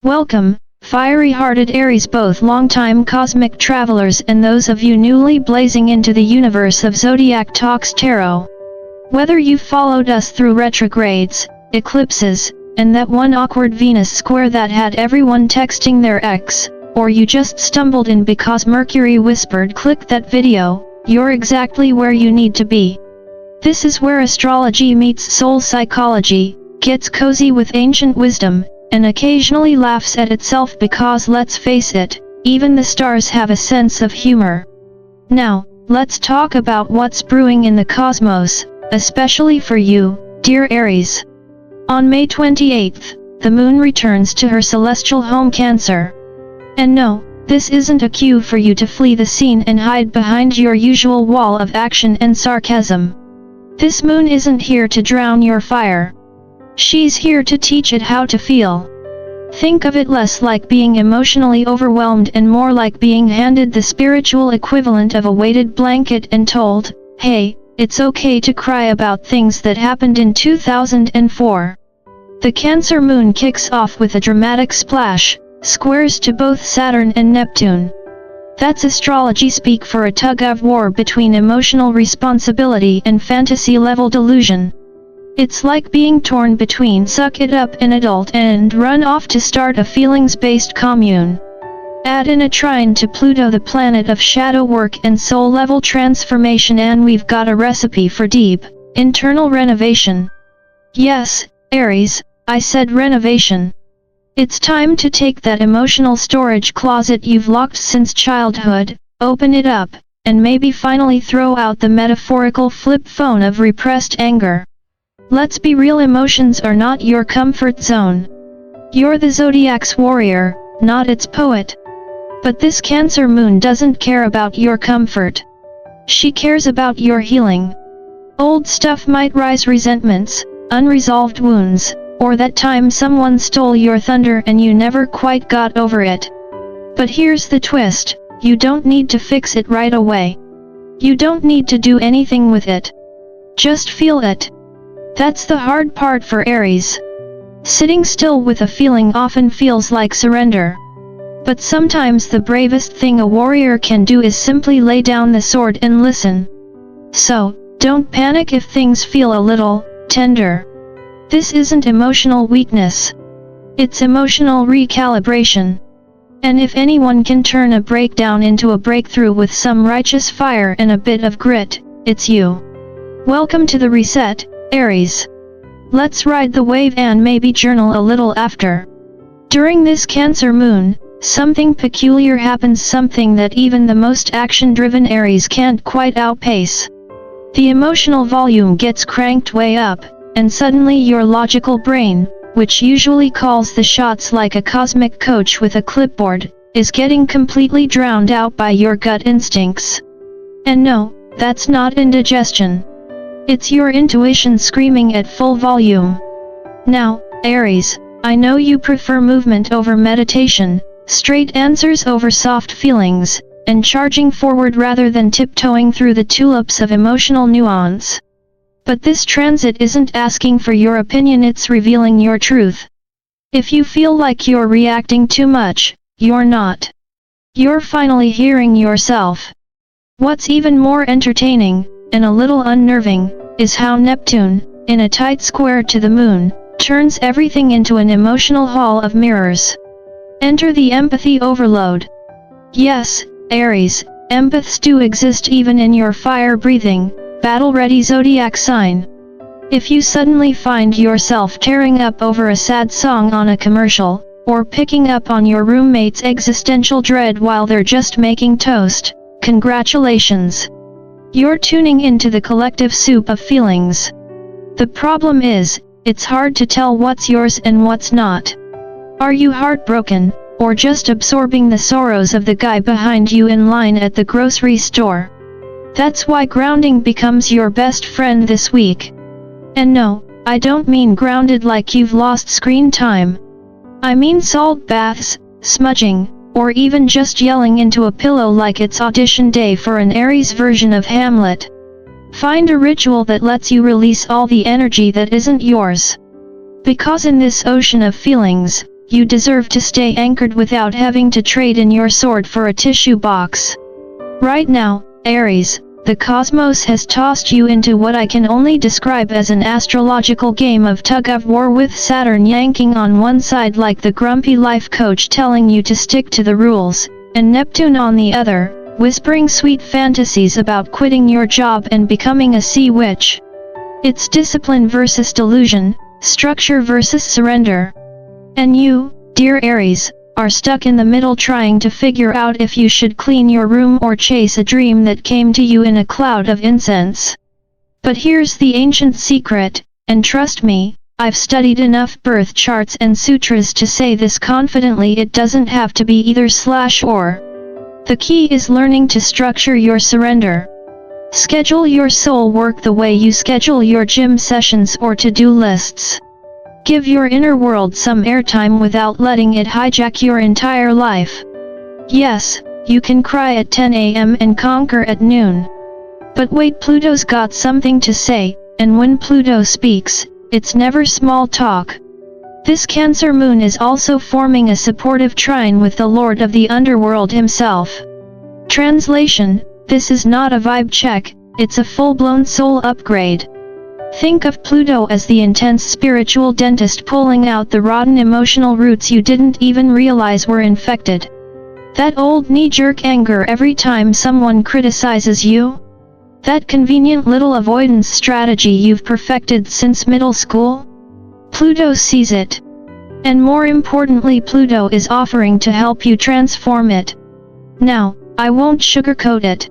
Welcome, fiery-hearted Aries, both long-time cosmic travelers and those of you newly blazing into the universe of Zodiac Talks Tarot. Whether you've followed us through retrogrades, eclipses, and that one awkward Venus square that had everyone texting their ex, or you just stumbled in because Mercury whispered click that video, you're exactly where you need to be. This is where astrology meets soul psychology, gets cozy with ancient wisdom, and occasionally laughs at itself because let's face it, even the stars have a sense of humor. Now, let's talk about what's brewing in the cosmos, especially for you, dear Aries. On May 28th, the moon returns to her celestial home Cancer. And no, this isn't a cue for you to flee the scene and hide behind your usual wall of action and sarcasm. This moon isn't here to drown your fire. She's here to teach it how to feel. Think of it less like being emotionally overwhelmed and more like being handed the spiritual equivalent of a weighted blanket and told, hey, it's okay to cry about things that happened in 2004. The Cancer moon kicks off with a dramatic splash, squares to both Saturn and Neptune. That's astrology speak for a tug-of-war between emotional responsibility and fantasy-level delusion. It's like being torn between suck it up and adult and run off to start a feelings-based commune. Add in a trine to Pluto, the planet of shadow work and soul-level transformation, and we've got a recipe for deep, internal renovation. Yes, Aries, I said renovation. It's time to take that emotional storage closet you've locked since childhood, open it up, and maybe finally throw out the metaphorical flip phone of repressed anger. Let's be real, emotions are not your comfort zone. You're the Zodiac's warrior, not its poet. But this Cancer moon doesn't care about your comfort. She cares about your healing. Old stuff might rise: resentments, unresolved wounds, or that time someone stole your thunder and you never quite got over it. But here's the twist, you don't need to fix it right away. You don't need to do anything with it. Just feel it. That's the hard part for Aries. Sitting still with a feeling often feels like surrender. But sometimes the bravest thing a warrior can do is simply lay down the sword and listen. So, don't panic if things feel a little tender. This isn't emotional weakness. It's emotional recalibration. And if anyone can turn a breakdown into a breakthrough with some righteous fire and a bit of grit, it's you. Welcome to the reset, Aries. Let's ride the wave and maybe journal a little after. During this Cancer moon, something peculiar happens, something that even the most action-driven Aries can't quite outpace. The emotional volume gets cranked way up, and suddenly your logical brain, which usually calls the shots like a cosmic coach with a clipboard, is getting completely drowned out by your gut instincts. And no, that's not indigestion. It's your intuition screaming at full volume. Now, Aries, I know you prefer movement over meditation, straight answers over soft feelings, and charging forward rather than tiptoeing through the tulips of emotional nuance. But this transit isn't asking for your opinion, it's revealing your truth. If you feel like you're reacting too much, you're not. You're finally hearing yourself. What's even more entertaining, and a little unnerving, is how Neptune, in a tight square to the moon, turns everything into an emotional hall of mirrors. Enter the empathy overload. Yes, Aries, empaths do exist even in your fire-breathing, battle-ready Zodiac sign. If you suddenly find yourself tearing up over a sad song on a commercial, or picking up on your roommate's existential dread while they're just making toast, congratulations. You're tuning into the collective soup of feelings. The problem is, it's hard to tell what's yours and what's not. Are you heartbroken, or just absorbing the sorrows of the guy behind you in line at the grocery store? That's why grounding becomes your best friend this week. And no, I don't mean grounded like you've lost screen time. I mean salt baths, smudging, or even just yelling into a pillow like it's audition day for an Aries version of Hamlet. Find a ritual that lets you release all the energy that isn't yours. Because in this ocean of feelings, you deserve to stay anchored without having to trade in your sword for a tissue box. Right now, Aries, the cosmos has tossed you into what I can only describe as an astrological game of tug-of-war, with Saturn yanking on one side like the grumpy life coach telling you to stick to the rules, and Neptune on the other, whispering sweet fantasies about quitting your job and becoming a sea witch. It's discipline versus delusion, structure versus surrender. And you, dear Aries, are stuck in the middle trying to figure out if you should clean your room or chase a dream that came to you in a cloud of incense. But here's the ancient secret, and trust me, I've studied enough birth charts and sutras to say this confidently: it doesn't have to be either/or. The key is learning to structure your surrender. Schedule your soul work the way you schedule your gym sessions or to-do lists. Give your inner world some airtime without letting it hijack your entire life. Yes, you can cry at 10 a.m. and conquer at noon. But wait, Pluto's got something to say, and when Pluto speaks, it's never small talk. This Cancer moon is also forming a supportive trine with the Lord of the Underworld himself. Translation: this is not a vibe check, it's a full-blown soul upgrade. Think of Pluto as the intense spiritual dentist pulling out the rotten emotional roots you didn't even realize were infected. That old knee-jerk anger every time someone criticizes you? That convenient little avoidance strategy you've perfected since middle school? Pluto sees it. And more importantly, Pluto is offering to help you transform it. Now, I won't sugarcoat it.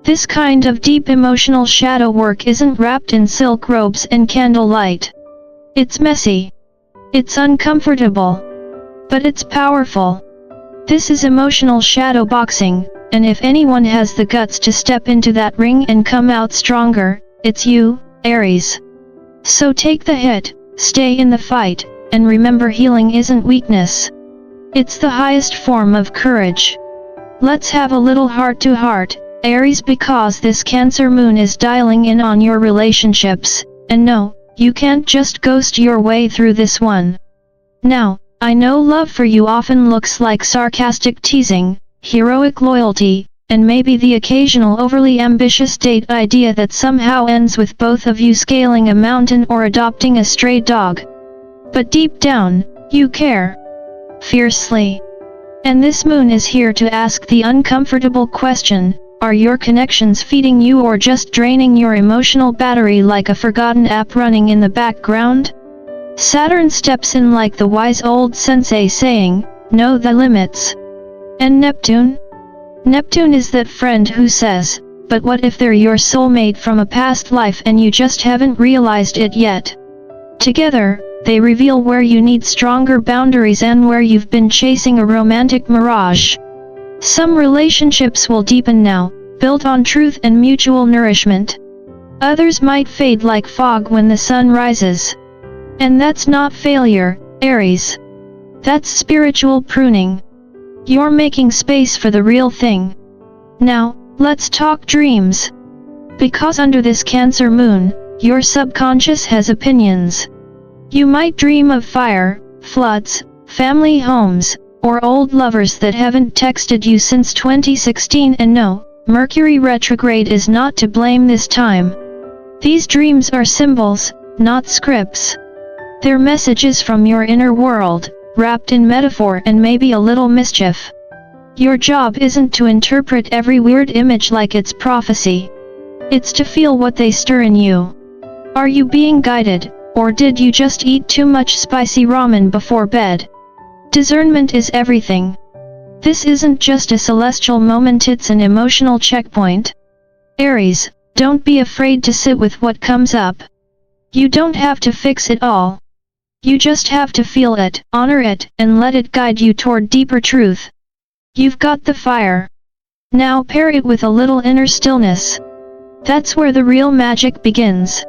This kind of deep emotional shadow work isn't wrapped in silk robes and candlelight. It's messy. It's uncomfortable. But it's powerful. This is emotional shadow boxing, and if anyone has the guts to step into that ring and come out stronger, it's you, Aries. So take the hit, stay in the fight, and remember, healing isn't weakness. It's the highest form of courage. Let's have a little heart-to-heart, Aries, because this Cancer moon is dialing in on your relationships, and no, you can't just ghost your way through this one. Now, I know love for you often looks like sarcastic teasing, heroic loyalty, and maybe the occasional overly ambitious date idea that somehow ends with both of you scaling a mountain or adopting a stray dog. But deep down, you care. Fiercely. And this moon is here to ask the uncomfortable question: are your connections feeding you or just draining your emotional battery like a forgotten app running in the background? Saturn steps in like the wise old sensei saying, know the limits. And Neptune? Neptune is that friend who says, but what if they're your soulmate from a past life and you just haven't realized it yet? Together, they reveal where you need stronger boundaries and where you've been chasing a romantic mirage. Some relationships will deepen now, built on truth and mutual nourishment. Others might fade like fog when the sun rises. And that's not failure, Aries. That's spiritual pruning. You're making space for the real thing. Now, let's talk dreams. Because under this Cancer moon, your subconscious has opinions. You might dream of fire, floods, family homes, or old lovers that haven't texted you since 2016, and no, Mercury retrograde is not to blame this time. These dreams are symbols, not scripts. They're messages from your inner world, wrapped in metaphor and maybe a little mischief. Your job isn't to interpret every weird image like it's prophecy. It's to feel what they stir in you. Are you being guided, or did you just eat too much spicy ramen before bed? Discernment is everything. This isn't just a celestial moment, it's an emotional checkpoint. Aries, don't be afraid to sit with what comes up. You don't have to fix it all. You just have to feel it, honor it, and let it guide you toward deeper truth. You've got the fire. Now pair it with a little inner stillness. That's where the real magic begins.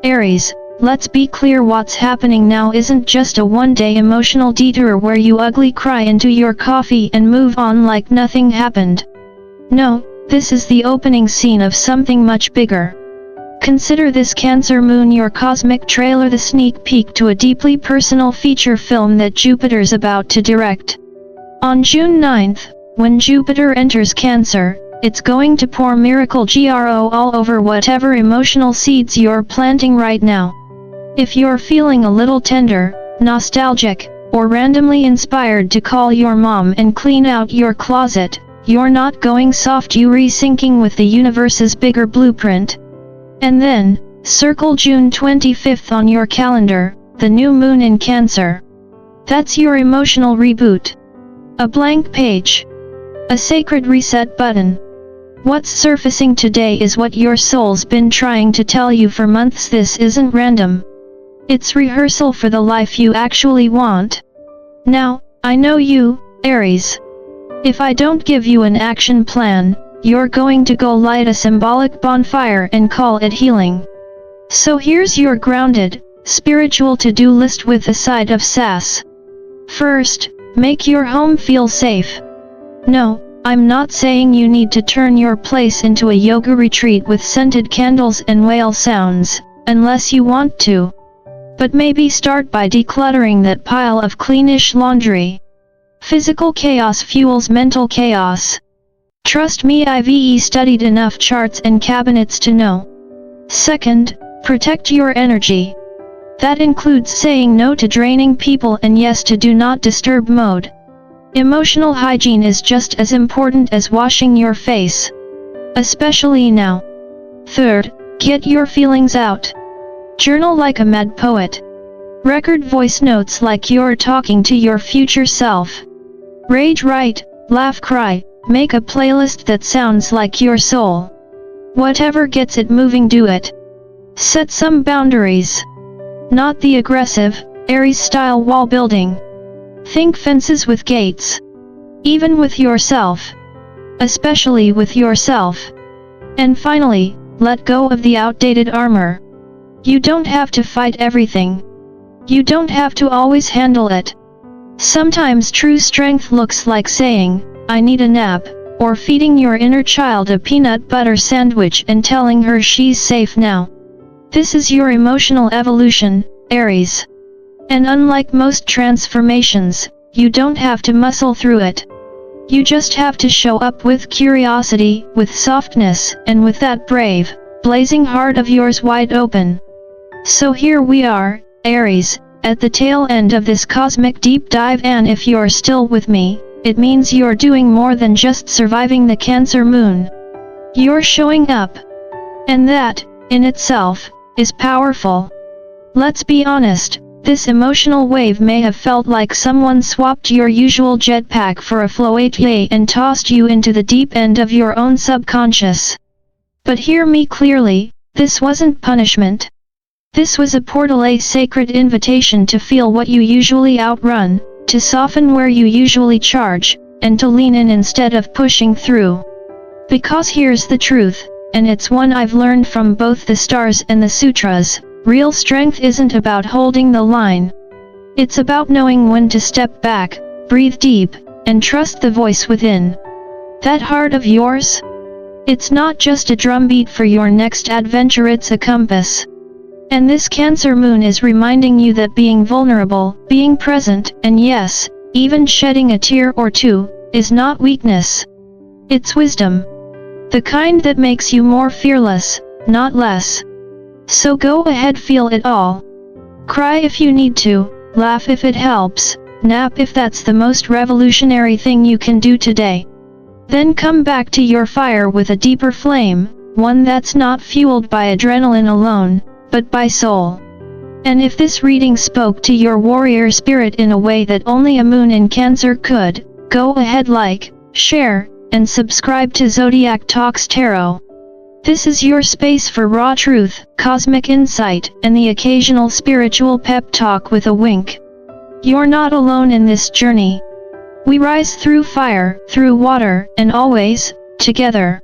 Aries, let's be clear, what's happening now isn't just a one-day emotional detour where you ugly cry into your coffee and move on like nothing happened. No, this is the opening scene of something much bigger. Consider this Cancer moon your cosmic trailer, the sneak peek to a deeply personal feature film that Jupiter's about to direct. On June 9th, when Jupiter enters Cancer, it's going to pour miracle GRO all over whatever emotional seeds you're planting right now. If you're feeling a little tender, nostalgic, or randomly inspired to call your mom and clean out your closet, you're not going soft, you're resyncing with the universe's bigger blueprint. And then, circle June 25th on your calendar, the new moon in Cancer. That's your emotional reboot. A blank page. A sacred reset button. What's surfacing today is what your soul's been trying to tell you for months. This isn't random. It's rehearsal for the life you actually want. Now, I know you, Aries. If I don't give you an action plan, you're going to go light a symbolic bonfire and call it healing. So here's your grounded, spiritual to-do list with a side of sass. First, make your home feel safe. No, I'm not saying you need to turn your place into a yoga retreat with scented candles and whale sounds, unless you want to. But maybe start by decluttering that pile of cleanish laundry. Physical chaos fuels mental chaos. Trust me, I've studied enough charts and cabinets to know. Second, protect your energy. That includes saying no to draining people and yes to do not disturb mode. Emotional hygiene is just as important as washing your face. Especially now. Third, get your feelings out. Journal like a mad poet. Record voice notes like you're talking to your future self. Rage, write, laugh, cry. Make a playlist that sounds like your soul. Whatever gets it moving, do it. Set some boundaries. Not the aggressive, Aries-style wall building. Think fences with gates. Even with yourself. Especially with yourself. And finally, let go of the outdated armor. You don't have to fight everything. You don't have to always handle it. Sometimes true strength looks like saying, I need a nap, or feeding your inner child a peanut butter sandwich and telling her she's safe now. This is your emotional evolution, Aries. And unlike most transformations, you don't have to muscle through it. You just have to show up with curiosity, with softness, and with that brave, blazing heart of yours wide open. So here we are, Aries, at the tail end of this cosmic deep dive, and if you're still with me, it means you're doing more than just surviving the Cancer moon. You're showing up. And that, in itself, is powerful. Let's be honest, this emotional wave may have felt like someone swapped your usual jetpack for a float and tossed you into the deep end of your own subconscious. But hear me clearly, this wasn't punishment. This was a portal, a sacred invitation to feel what you usually outrun, to soften where you usually charge, and to lean in instead of pushing through. Because here's the truth, and it's one I've learned from both the stars and the sutras, real strength isn't about holding the line. It's about knowing when to step back, breathe deep, and trust the voice within. That heart of yours? It's not just a drumbeat for your next adventure, it's a compass. And this Cancer moon is reminding you that being vulnerable, being present, and yes, even shedding a tear or two, is not weakness. It's wisdom. The kind that makes you more fearless, not less. So go ahead, feel it all. Cry if you need to, laugh if it helps, nap if that's the most revolutionary thing you can do today. Then come back to your fire with a deeper flame, one that's not fueled by adrenaline alone, but by soul. And if this reading spoke to your warrior spirit in a way that only a moon in Cancer could, go ahead, like, share, and subscribe to Zodiac Talks Tarot. This is your space for raw truth, cosmic insight, and the occasional spiritual pep talk with a wink. You're not alone in this journey. We rise through fire, through water, and always, together.